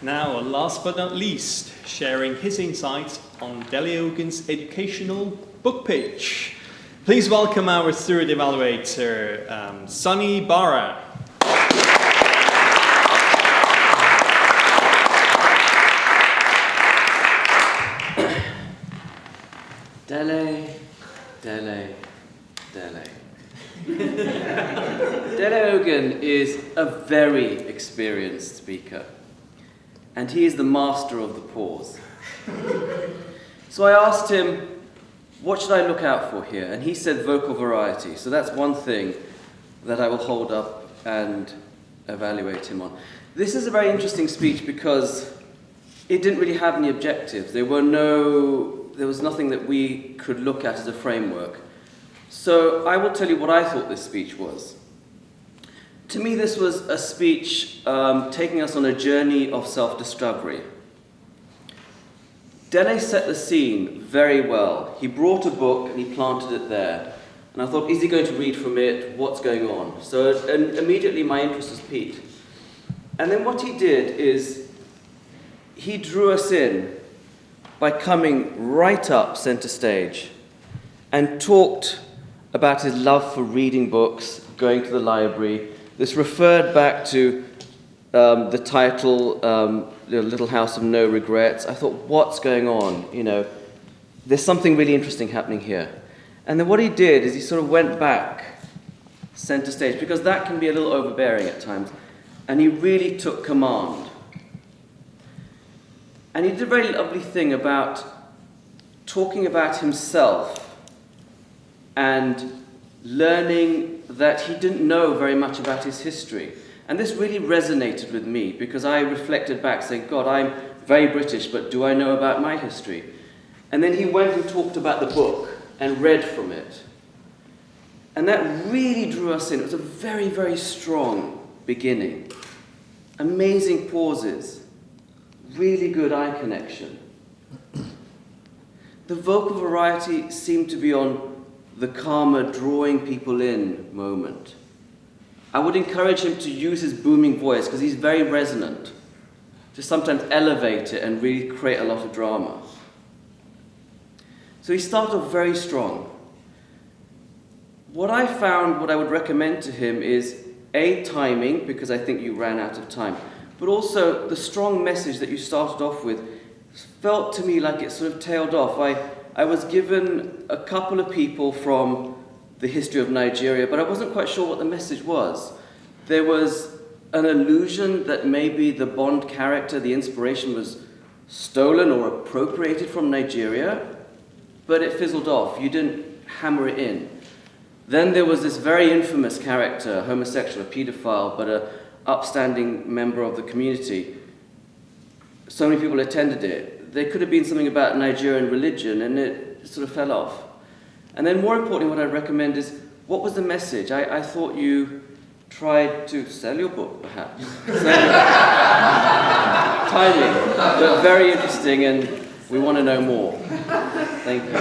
Now, last but not least, sharing his insights on Dele Ogun's educational book pitch. Please welcome our third evaluator, Sunny Bara. Dele. Dele Ogun is a very experienced speaker, and he is the master of the pause. So I asked him, what should I look out for here? And he said vocal variety. So that's one thing that I will hold up and evaluate him on. This is a very interesting speech because it didn't really have any objectives. There was nothing that we could look at as a framework. So I will tell you what I thought this speech was. To me, this was a speech taking us on a journey of self-discovery. Dele set the scene very well. He brought a book and he planted it there. And I thought, is he going to read from it? What's going on? So immediately my interest was piqued. And then what he did is he drew us in by coming right up center stage and talked about his love for reading books, going to the library. This referred back to the title, Little House of No Regrets. I thought, what's going on? There's something really interesting happening here. And then what he did is he sort of went back center stage, because that can be a little overbearing at times, and he really took command. And he did a very lovely thing about talking about himself and learning that he didn't know very much about his history. And this really resonated with me, because I reflected back saying, God, I'm very British, but do I know about my history? And then he went and talked about the book and read from it. And that really drew us in. It was a very, very strong beginning. Amazing pauses. Really good eye connection. The vocal variety seemed to be on the calmer, drawing people in moment. I would encourage him to use his booming voice, because he's very resonant, to sometimes elevate it and really create a lot of drama. So he started off very strong. What I would recommend to him is timing, because I think you ran out of time, but also the strong message that you started off with felt to me like it sort of tailed off. I was given a couple of people from the history of Nigeria, but I wasn't quite sure what the message was. There was an illusion that maybe the Bond character, the inspiration, was stolen or appropriated from Nigeria, but it fizzled off. You didn't hammer it in. Then there was this very infamous character, a homosexual, a paedophile, but an upstanding member of the community. So many people attended it. There could have been something about Nigerian religion, and it sort of fell off. And then more importantly, what I'd recommend is, what was the message? I thought you tried to sell your book, perhaps. Timing, but very interesting, and we want to know more. Thank you.